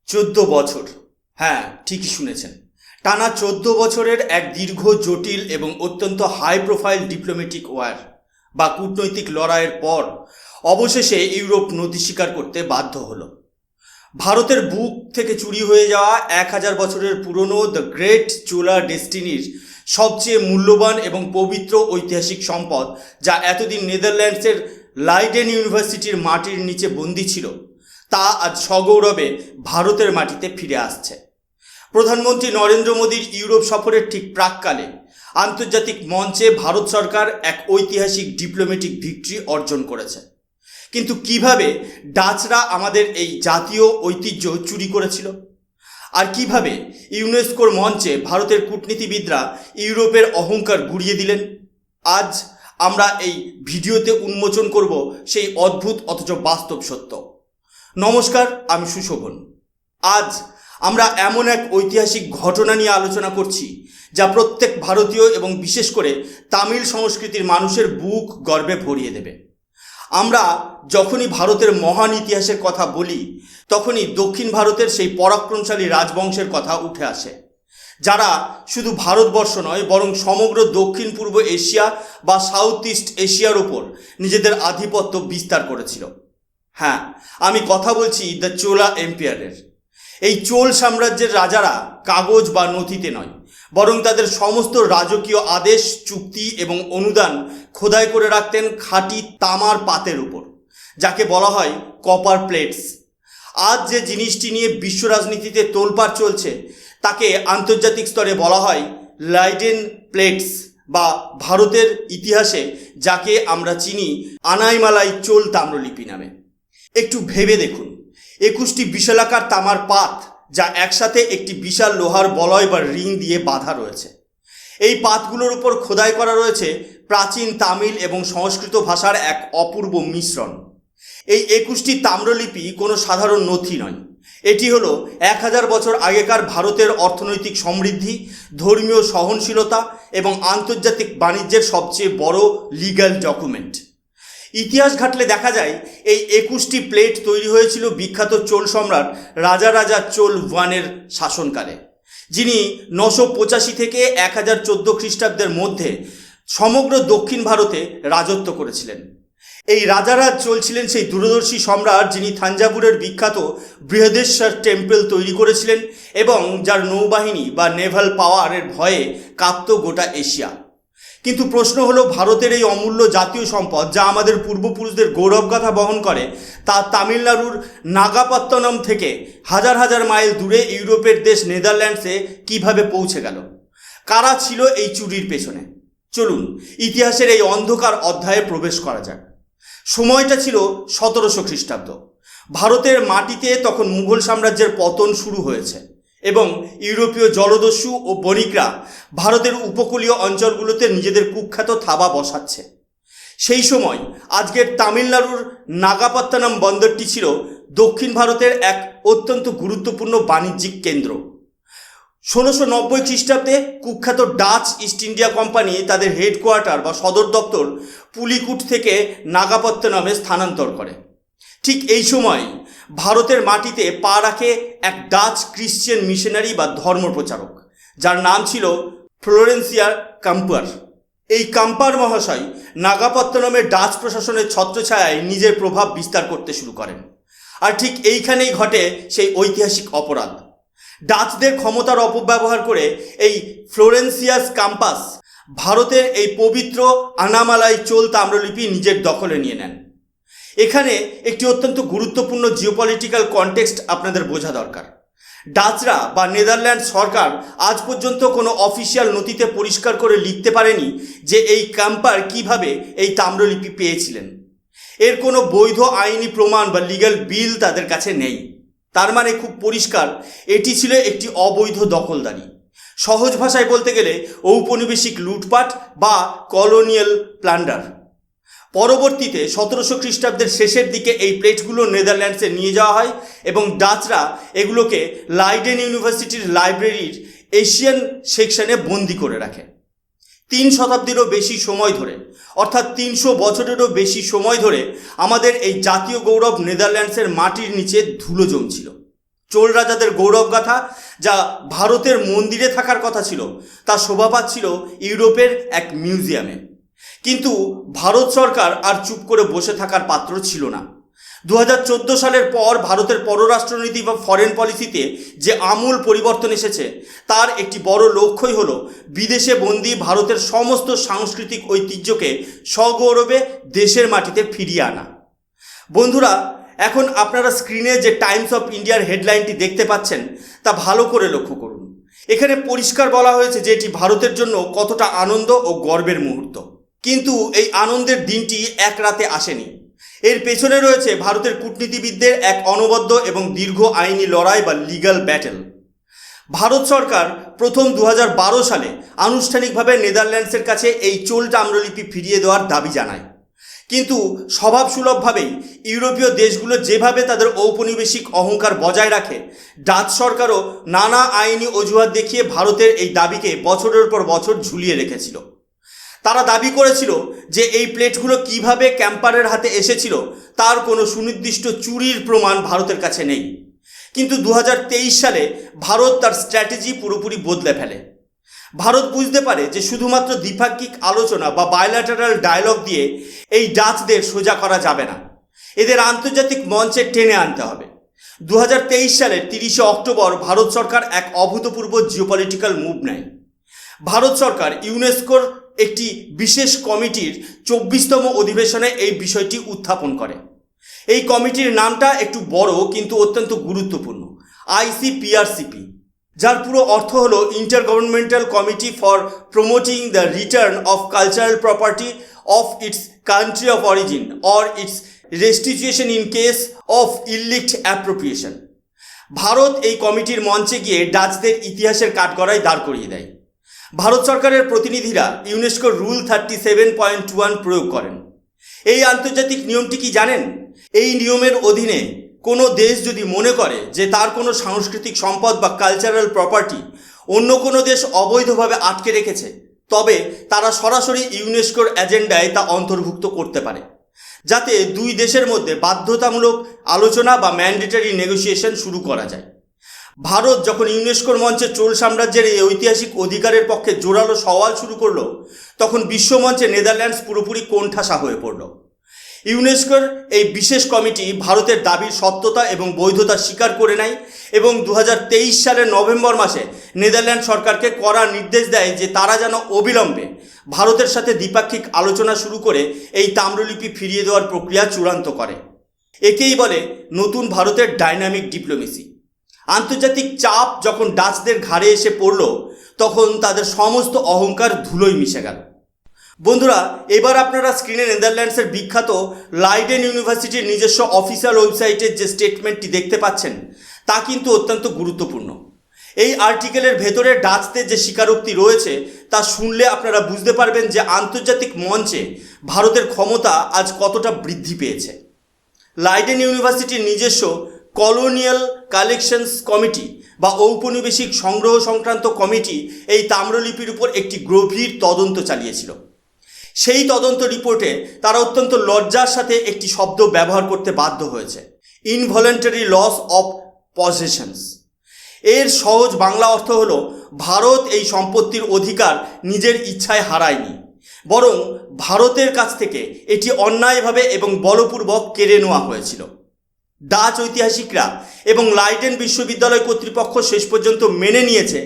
14 বছর। হ্যাঁ, ঠিকই শুনেছেন। টানা 14 বছরের এক দীর্ঘ, জটিল এবং অত্যন্ত হাই প্রোফাইল ডিপ্লোম্যাটিক ওয়ার বা কূটনৈতিক লড়াইয়ের পর অবশেষে ইউরোপ নতি স্বীকার করতে বাধ্য হলো। ভারতের বুক থেকে চুরি হয়ে যাওয়া 1000 বছরের পুরনো দ্য গ্রেট চোলা ডেস্টিনির সবচেয়ে মূল্যবান এবং পবিত্র ঐতিহাসিক সম্পদ, যা এতদিন নেদারল্যান্ডসের লাইডেন ইউনিভার্সিটির মাটির নিচে বন্দী ছিল, তা আজ সগৌরবে ভারতের মাটিতে ফিরে আসছে। প্রধানমন্ত্রী নরেন্দ্র মোদীর ইউরোপ সফরের ঠিক প্রাককালে আন্তর্জাতিক মঞ্চে ভারত সরকার এক ঐতিহাসিক ডিপ্লোম্যাটিক ভিক্টরি অর্জন করেছে। কিন্তু কিভাবে ডাচরা আমাদের এই জাতীয় ঐতিহ্য চুরি করেছিল, আর কিভাবে ইউনেস্কোর মঞ্চে ভারতের কূটনীতিবিদরা ইউরোপের অহংকার গুড়িয়ে দিলেন, আজ আমরা এই ভিডিওতে উন্মোচন করব সেই অদ্ভুত অথচ বাস্তব সত্য। নমস্কার, আমি সুশোভন। আজ আমরা এমন এক ঐতিহাসিক ঘটনা নিয়ে আলোচনা করছি যা প্রত্যেক ভারতীয় এবং বিশেষ করে তামিল সংস্কৃতির মানুষের বুক গর্বে ভরিয়ে দেবে। আমরা যখনই ভারতের মহান ইতিহাসের কথা বলি, তখনই দক্ষিণ ভারতের সেই পরাক্রমশালী রাজবংশের কথা উঠে আসে, যারা শুধু ভারতবর্ষ নয় বরং সমগ্র দক্ষিণ পূর্ব এশিয়া বা সাউথ ইস্ট এশিয়ার ওপর নিজেদের আধিপত্য বিস্তার করেছিল। হ্যাঁ, আমি কথা বলছি দ্য চোলা এম্পায়ারের। এই চোল সাম্রাজ্যের রাজারা কাগজ বা নথিতে নয়, বরং তাদের সমস্ত রাজকীয় আদেশ, চুক্তি এবং অনুদান খোদাই করে রাখতেন খাঁটি তামার পাতের উপর, যাকে বলা হয় কপার প্লেটস। আজ যে জিনিসটি নিয়ে বিশ্ব রাজনীতিতে তোলপাড় চলছে, তাকে আন্তর্জাতিক স্তরে বলা হয় লাইডেন প্লেটস, বা ভারতের ইতিহাসে যাকে আমরা চিনি আনাইমালাই চোল তাম্রলিপি নামে। একটু ভেবে দেখুন, 21টি বিশালাকার তামার পাত, যা একসাথে একটি বিশাল লোহার বলয় বা রিং দিয়ে বাঁধা রয়েছে। এই পাতগুলোর উপর খোদাই করা রয়েছে প্রাচীন তামিল এবং সংস্কৃত ভাষার এক অপূর্ব মিশ্রণ। এই 21টি তাম্রলিপি কোনো সাধারণ নথি নয়, এটি হলো 1000 বছর আগেকার ভারতের অর্থনৈতিক সমৃদ্ধি, ধর্মীয় সহনশীলতা এবং আন্তর্জাতিক বাণিজ্যের সবচেয়ে বড় লিগ্যাল ডকুমেন্ট। ইতিহাস ঘাটলে দেখা যায় এই 21টি প্লেট তৈরি হয়েছিল বিখ্যাত চোল সম্রাট রাজা চোল ওয়ানের শাসনকালে, যিনি 985 থেকে 1014 খ্রিস্টাব্দের মধ্যে সমগ্র দক্ষিণ ভারতে রাজত্ব করেছিলেন। এই রাজারাজ চলছিলেন সেই দূরদর্শী সম্রাট যিনি থাঞ্জাভুরের বিখ্যাত বৃহদেশ্বর টেম্পল তৈরি করেছিলেন এবং যার নৌবাহিনী বা নেভাল পাওয়ারের ভয়ে কাঁপত গোটা এশিয়া। কিন্তু প্রশ্ন হলো, ভারতের এই অমূল্য জাতীয় সম্পদ, যা আমাদের পূর্বপুরুষদের গৌরবগাথা বহন করে, তা তামিলনাড়ুর নাগাপত্তনম থেকে হাজার হাজার মাইল দূরে ইউরোপের দেশ নেদারল্যান্ডসে কিভাবে পৌঁছে গেল? কারা ছিল এই চুরির পেছনে? চলুন ইতিহাসের এই অন্ধকার অধ্যায়ে প্রবেশ করা যাক। সময়টা ছিল 1700 খ্রিস্টাব্দ। ভারতের মাটিতে তখন মুঘল সাম্রাজ্যের পতন শুরু হয়েছে এবং ইউরোপীয় জলদস্যু ও বণিকরা ভারতের উপকূলীয় অঞ্চলগুলোতে নিজেদের কুখ্যাত থাবা বসাচ্ছে। সেই সময় আজকের তামিলনাড়ুর নাগাপত্তনম বন্দরটি ছিল দক্ষিণ ভারতের এক অত্যন্ত গুরুত্বপূর্ণ বাণিজ্যিক কেন্দ্র। 1690 খ্রিস্টাব্দে কুখ্যাত ডাচ ইস্ট ইন্ডিয়া কোম্পানি তাদের হেডকোয়ার্টার বা সদর দপ্তর পুলিকুট থেকে নাগাপত্তনমে স্থানান্তর করে। ঠিক এই সময় ভারতের মাটিতে পা রাখে এক ডাচ ক্রিশ্চিয়ান মিশনারি বা ধর্মপ্রচারক, যার নাম ছিল ফ্লোরেন্সিয়া কাম্পার। এই কাম্পার মহাশয় নাগাপত্তনমের ডাচ প্রশাসনের ছত্রছায়ায় নিজের প্রভাব বিস্তার করতে শুরু করেন। আর ঠিক এইখানেই ঘটে সেই ঐতিহাসিক অপরাধ। ডাচদের ক্ষমতার অপব্যবহার করে এই ফ্লোরেন্সিয়াস কাম্পাস ভারতের এই পবিত্র আনামালাই চোল তাম্রলিপি নিজের দখলে নিয়ে নেন। এখানে একটি অত্যন্ত গুরুত্বপূর্ণ জিওপলিটিক্যাল কনটেক্সট আপনাদের বোঝা দরকার। ডাচরা বা নেদারল্যান্ড সরকার আজ পর্যন্ত কোনো অফিসিয়াল নথিতে পরিষ্কার করে লিখতে পারেনি যে এই কাম্পার কিভাবে এই তাম্রলিপি পেয়েছিলেন। এর কোনো বৈধ আইনি প্রমাণ বা লিগ্যাল বিল তাদের কাছে নেই। তার মানে খুব পরিষ্কার, এটি ছিল একটি অবৈধ দখলদারি। সহজ ভাষায় বলতে গেলে ঔপনিবেশিক লুটপাট বা কলোনিয়াল প্লান্ডার। পরবর্তীতে 1700 খ্রিস্টাব্দের শেষের দিকে এই প্লেটগুলো নেদারল্যান্ডসে নিয়ে যাওয়া হয় এবং ডাচরা এগুলোকে লাইডেন ইউনিভার্সিটির লাইব্রেরির এশিয়ান সেকশনে বন্দি করে রাখে। 3 শতাব্দীরও বেশি সময় ধরে, অর্থাৎ 300 বছরেরও বেশি সময় ধরে আমাদের এই জাতীয় গৌরব নেদারল্যান্ডসের মাটির নিচে ধুলো জমছিল। চোল রাজাদের গৌরবগাথা যা ভারতের মন্দিরে থাকার কথা ছিল তা শোভা পাচ্ছিল ইউরোপের এক মিউজিয়ামে। কিন্তু ভারত সরকার আর চুপ করে বসে থাকার পাত্র ছিল না। 2014 সালের পর ভারতের পররাষ্ট্রনীতি বা ফরেন পলিসিতে যে আমূল পরিবর্তন এসেছে তার একটি বড় লক্ষ্যই হলো বিদেশে বন্দী ভারতের সমস্ত সাংস্কৃতিক ঐতিহ্যকে সগৌরবে দেশের মাটিতে ফিরিয়ে আনা। বন্ধুরা, এখন আপনারা স্ক্রিনে যে টাইমস অফ ইন্ডিয়ার হেডলাইনটি দেখতে পাচ্ছেন তা ভালো করে লক্ষ্য করুন। এখানে পরিষ্কার বলা হয়েছে যে এটি ভারতের জন্য কতটা আনন্দ ও গর্বের মুহূর্ত। কিন্তু এই আনন্দের দিনটি এক রাতে আসেনি। এর পেছনে রয়েছে ভারতের কূটনীতিবিদদের এক অনবদ্য এবং দীর্ঘ আইনি লড়াই বা লিগ্যাল ব্যাটেল। ভারত সরকার প্রথম 2012 সালে আনুষ্ঠানিকভাবে নেদারল্যান্ডসের কাছে এই চোল তাম্রলিপি ফিরিয়ে দেওয়ার দাবি জানায়। কিন্তু স্বভাবসুলভভাবেই ইউরোপীয় দেশগুলো যেভাবে তাদের ঔপনিবেশিক অহংকার বজায় রাখে, ডাচ সরকারও নানা আইনি অজুহাত দেখিয়ে ভারতের এই দাবিকে বছরের পর বছর ঝুলিয়ে রেখেছিল। তারা দাবি করেছিল যে এই প্লেটগুলো কিভাবে ক্যাম্পারের হাতে এসেছিল তার কোনো সুনির্দিষ্ট চুরির প্রমাণ ভারতের কাছে নেই। কিন্তু 2023 সালে ভারত তার স্ট্র্যাটেজি পুরোপুরি বদলে ফেলে। ভারত বুঝতে পারে যে শুধুমাত্র দ্বিপাক্ষিক আলোচনা বা বায়োল্যাটারাল ডায়ালগ দিয়ে এই ডাচদের সোজা করা যাবে না, এদের আন্তর্জাতিক মঞ্চে টেনে আনতে হবে। 2023 সালের 30 অক্টোবর ভারত সরকার এক অভূতপূর্ব জিওপলিটিক্যাল মুভ নেয়। ভারত সরকার ইউনেস্কোর একটি বিশেষ কমিটির 24তম অধিবেশনে এই বিষয়টি উত্থাপন করে। এই কমিটির নামটা একটু বড় কিন্তু অত্যন্ত গুরুত্বপূর্ণ, ICPRCP, যার পুরো অর্থ হলো intergovernmental committee for promoting the return of cultural property of its country of origin or its restitution in case of illicit appropriation. Bharat এই কমিটির মঞ্চে গিয়ে ডাচদের ইতিহাসের কাঠগড়ায় দাঁড় করিয়ে দেয়। ভারত সরকারের প্রতিনিধিরা ইউনেস্কোর রুল 37.1 প্রয়োগ করেন। এই আন্তর্জাতিক নিয়মটি কি জানেন? এই নিয়মের অধীনে কোনো দেশ যদি মনে করে যে তার কোনো সাংস্কৃতিক সম্পদ বা কালচারাল প্রপার্টি অন্য কোনো দেশ অবৈধভাবে আটকে রেখেছে, তবে তারা সরাসরি ইউনেস্কোর এজেন্ডায় তা অন্তর্ভুক্ত করতে পারে, যাতে দুই দেশের মধ্যে বাধ্যতামূলক আলোচনা বা ম্যান্ডেটরি নেগোসিয়েশন শুরু করা যায়। ভারত যখন ইউনেস্কোর মঞ্চে চোল সাম্রাজ্যের এই ঐতিহাসিক অধিকারের পক্ষে জোরালো সওয়াল শুরু করলো, তখন বিশ্বমঞ্চে নেদারল্যান্ডস পুরোপুরি কোণঠাসা হয়ে পড়ল। ইউনেস্কোর এই বিশেষ কমিটি ভারতের দাবির সত্যতা এবং বৈধতা স্বীকার করে নেয় এবং 2023 সালের নভেম্বর মাসে নেদারল্যান্ড সরকারকে কড়া নির্দেশ দেয় যে তারা যেন অবিলম্বে ভারতের সাথে দ্বিপাক্ষিক আলোচনা শুরু করে এই তাম্রলিপি ফিরিয়ে দেওয়ার প্রক্রিয়া চূড়ান্ত করে। একেই বলে নতুন ভারতের ডাইনামিক ডিপ্লোমেসি। আন্তর্জাতিক চাপ যখন ডাচদের ঘাড়ে এসে পড়ল, তখন তাদের সমস্ত অহংকার ধুলোয় মিশে গেল। বন্ধুরা, এবার আপনারা স্ক্রিনে নেদারল্যান্ডসের বিখ্যাত লাইডেন ইউনিভার্সিটির নিজস্ব অফিসিয়াল ওয়েবসাইটের যে স্টেটমেন্টটি দেখতে পাচ্ছেন তা কিন্তু অত্যন্ত গুরুত্বপূর্ণ। এই আর্টিকেলের ভেতরে ডাচদের যে স্বীকারোক্তি রয়েছে তা শুনলে আপনারা বুঝতে পারবেন যে আন্তর্জাতিক মঞ্চে ভারতের ক্ষমতা আজ কতটা বৃদ্ধি পেয়েছে। লাইডেন ইউনিভার্সিটির নিজস্ব কলোনিয়াল কালেকশনস কমিটি বা ঔপনিবেশিক সংগ্রহ সংক্রান্ত কমিটি এই তাম্রলিপির উপর একটি গভীর তদন্ত চালিয়েছিল। সেই তদন্ত রিপোর্টে তারা অত্যন্ত লজ্জার সাথে একটি শব্দ ব্যবহার করতে বাধ্য হয়েছে, ইনভলেন্টারি লস অফ পজেশনস। এর সহজ বাংলা অর্থ হলো ভারত এই সম্পত্তির অধিকার নিজের ইচ্ছায় হারায়নি, বরং ভারতের কাছ থেকে এটি অন্যায়ভাবে এবং বলপূর্বক কেড়ে নেওয়া হয়েছিল। ডাচ ঐতিহাসিকরা এবং লাইডেন বিশ্ববিদ্যালয় কর্তৃপক্ষ শেষ পর্যন্ত মেনে নিয়েছে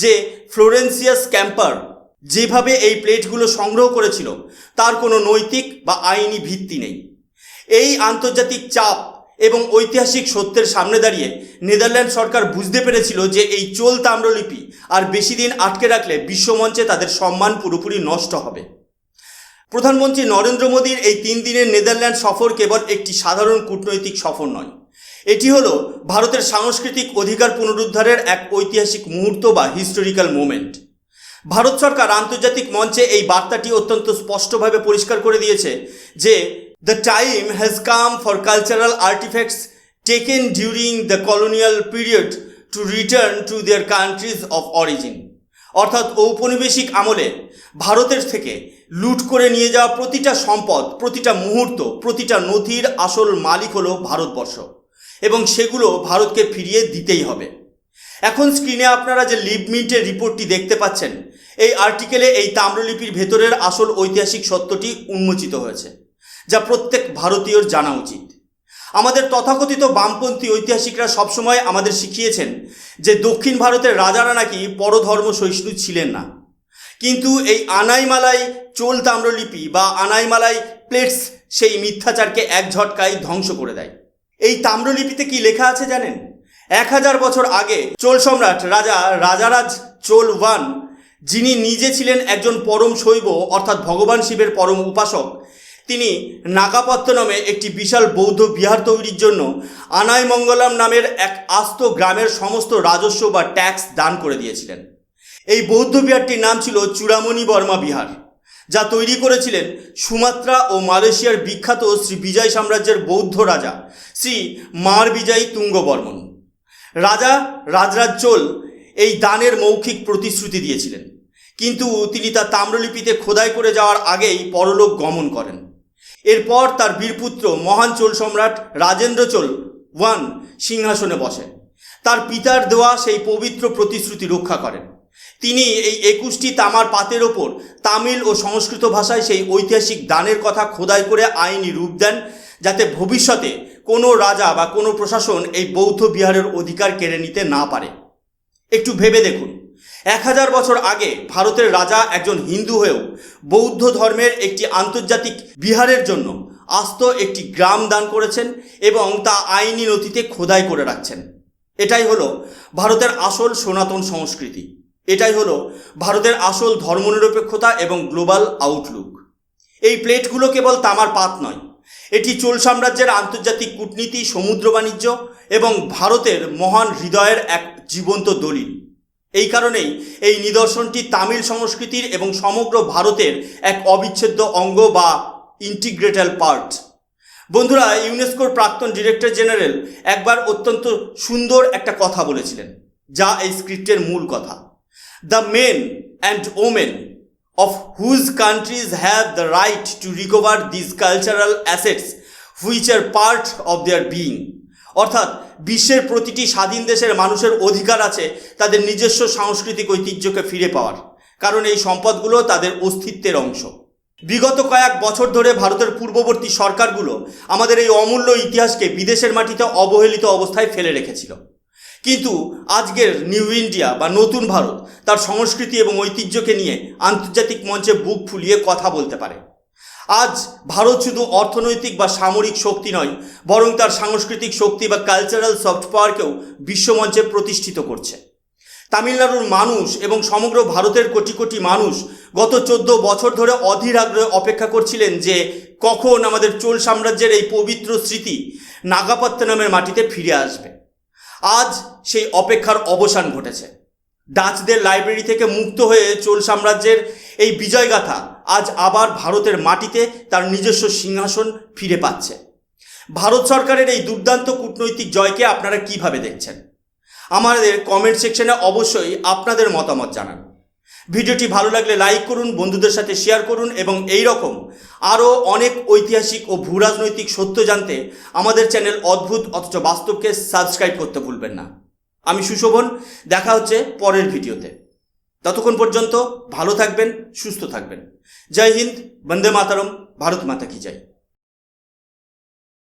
যে ফ্লোরেন্সিয়াস ক্যাম্পার যেভাবে এই প্লেটগুলো সংগ্রহ করেছিল তার কোনো নৈতিক বা আইনি ভিত্তি নেই। এই আন্তর্জাতিক চাপ এবং ঐতিহাসিক সত্যের সামনে দাঁড়িয়ে নেদারল্যান্ড সরকার বুঝতে পেরেছিল যে এই চোল তাম্রলিপি আর বেশি দিন আটকে রাখলে বিশ্বমঞ্চে তাদের সম্মান পুরোপুরি নষ্ট হবে। প্রধানমন্ত্রী নরেন্দ্র মোদীর এই 3 দিনের নেদারল্যান্ড সফর কেবল একটি সাধারণ কূটনৈতিক সফর নয়, এটি হলো ভারতের সাংস্কৃতিক অধিকার পুনরুদ্ধারের এক ঐতিহাসিক মুহূর্ত বা হিস্টোরিক্যাল মোমেন্ট। ভারত সরকার আন্তর্জাতিক মঞ্চে এই বার্তাটি অত্যন্ত স্পষ্টভাবে পরিষ্কার করে দিয়েছে যে the time has come for cultural artefacts taken during the colonial period to return to their countries of origin. অর্থাৎ ঔপনিবেশিক আমলে ভারতের থেকে লুট করে নিয়ে যাওয়া প্রতিটা সম্পদ, প্রতিটা মুহূর্ত, প্রতিটা নথির আসল মালিক হলো ভারতবর্ষ এবং সেগুলো ভারতকে ফিরিয়ে দিতেই হবে। এখন স্ক্রিনে আপনারা যে লিভ মিন্টের রিপোর্টটি দেখতে পাচ্ছেন, এই আর্টিকেলে এই তাম্রলিপির ভেতরের আসল ঐতিহাসিক সত্যটি উন্মোচিত হয়েছে, যা প্রত্যেক ভারতীয়র জানা উচিত। আমাদের তথাকথিত বামপন্থী ঐতিহাসিকরা সবসময় আমাদের শিখিয়েছেন যে দক্ষিণ ভারতের রাজারা নাকি পরধর্ম সহিষ্ণু ছিলেন না, কিন্তু এই আনাইমালাই চোল তাম্রলিপি বা আনাইমালাই প্লেটস সেই মিথ্যাচারকে এক ঝটকায় ধ্বংস করে দেয়। এই তাম্রলিপিতে কি লেখা আছে জানেন? 1000 বছর আগে চোল সম্রাট রাজারাজ চোল ওয়ান, যিনি নিজে ছিলেন একজন পরম শৈব অর্থাৎ ভগবান শিবের পরম উপাসক, তিনি নাগাপত্তনমে একটি বিশাল বৌদ্ধ বিহার তৈরির জন্য আনাইমঙ্গলাম নামের এক আস্ত গ্রামের সমস্ত রাজস্ব বা ট্যাক্স দান করে দিয়েছিলেন। এই বৌদ্ধ বিহারটির নাম ছিল চূড়ামণি বর্মা বিহার, যা তৈরি করেছিলেন সুমাত্রা ও মালয়েশিয়ার বিখ্যাত শ্রী বিজয় সাম্রাজ্যের বৌদ্ধ রাজা শ্রী মার বিজয়ী তুঙ্গবর্মন। রাজরাজ চোল এই দানের মৌখিক প্রতিশ্রুতি দিয়েছিলেন, কিন্তু তিনি তা তাম্রলিপিতে খোদাই করে যাওয়ার আগেই পরলোক গমন করেন। এরপর তার বীরপুত্র মহান চোল সম্রাট রাজেন্দ্র চোল ওয়ান সিংহাসনে বসেন। তার পিতার দেওয়া সেই পবিত্র প্রতিশ্রুতি রক্ষা করেন। তিনি এই 21টি তামার পাতের ওপর তামিল ও সংস্কৃত ভাষায় সেই ঐতিহাসিক দানের কথা খোদাই করে আইনি রূপ দেন, যাতে ভবিষ্যতে কোনো রাজা বা কোনো প্রশাসন এই বৌদ্ধ বিহারের অধিকার কেড়ে নিতে না পারে। একটু ভেবে দেখুন, 1000 বছর আগে ভারতের রাজা একজন হিন্দু হয়েও বৌদ্ধ ধর্মের একটি আন্তর্জাতিক বিহারের জন্য আস্ত একটি গ্রাম দান করেছেন এবং তা আইনি নথিতে খোদাই করে রাখছেন। এটাই হলো ভারতের আসল সনাতন সংস্কৃতি। এটাই হলো ভারতের আসল ধর্মনিরপেক্ষতা এবং গ্লোবাল আউটলুক। এই প্লেটগুলো কেবল তামার পাত নয়, এটি চোল সাম্রাজ্যের আন্তর্জাতিক কূটনীতি, সমুদ্র বাণিজ্য এবং ভারতের মহান হৃদয়ের এক জীবন্ত দলিল। এই কারণেই এই নিদর্শনটি তামিল সংস্কৃতির এবং সমগ্র ভারতের এক অবিচ্ছেদ্য অঙ্গ বা ইন্টিগ্রেটাল পার্ট। বন্ধুরা, ইউনেস্কোর প্রাক্তন ডিরেক্টর জেনারেল একবার অত্যন্ত সুন্দর একটা কথা বলেছিলেন, যা এই স্ক্রিপ্টের মূল কথা। The men and women of whose countries have the right to recover these cultural assets which are part of their being, অর্থাৎ বিশ্বের প্রতিটি স্বাধীন দেশের মানুষের অধিকার আছে তাদের নিজস্ব সাংস্কৃতিক ঐতিহ্যকে ফিরে পাওয়ার, কারণ এই সম্পদগুলো তাদের অস্তিত্বের অংশ। বিগত কয়েক বছর ধরে ভারতের পূর্ববর্তী সরকারগুলো আমাদের এই অমূল্য ইতিহাসকে বিদেশের মাটিতে অবহেলিত অবস্থায় ফেলে রেখেছিল, কিন্তু আজকের নিউ ইন্ডিয়া বা নতুন ভারত তার সংস্কৃতি এবং ঐতিহ্যকে নিয়ে আন্তর্জাতিক মঞ্চে বুক ফুলিয়ে কথা বলতে পারে। আজ ভারত শুধু অর্থনৈতিক বা সামরিক শক্তি নয়, বরং তার সাংস্কৃতিক শক্তি বা কালচারাল সফট পাওয়ারকেও বিশ্বমঞ্চে প্রতিষ্ঠিত করছে। তামিলনাড়ুর মানুষ এবং সমগ্র ভারতের কোটি কোটি মানুষ গত 14 বছর ধরে অধীর আগ্রহে অপেক্ষা করছিলেন যে কখন আমাদের চোল সাম্রাজ্যের এই পবিত্র স্মৃতি নাগাপত্তনমের মাটিতে ফিরে আসবে। আজ সেই অপেক্ষার অবসান ঘটেছে। ডাচদের লাইব্রেরি থেকে মুক্ত হয়ে চোল সাম্রাজ্যের এই বিজয়গাথা আজ আবার ভারতের মাটিতে তার নিজস্ব সিংহাসন ফিরে পাচ্ছে। ভারত সরকারের এই দুর্দান্ত কূটনৈতিক জয়কে আপনারা কিভাবে দেখছেন? আমাদের কমেন্ট সেকশনে অবশ্যই আপনাদের মতামত জানান। ভিডিওটি ভালো লাগলে লাইক করুন, বন্ধুদের সাথে শেয়ার করুন এবং এই রকম আরও অনেক ঐতিহাসিক ও ভূরাজনৈতিক সত্য জানতে আমাদের চ্যানেল অদ্ভুত অথচ বাস্তবকে সাবস্ক্রাইব করতে ভুলবেন না। আমি সুশোভন, দেখা হচ্ছে পরের ভিডিওতে। ততক্ষণ পর্যন্ত ভালো থাকবেন, সুস্থ থাকবেন। জয় হিন্দ, বন্দে মাতরম, ভারত মাতা কি জয়।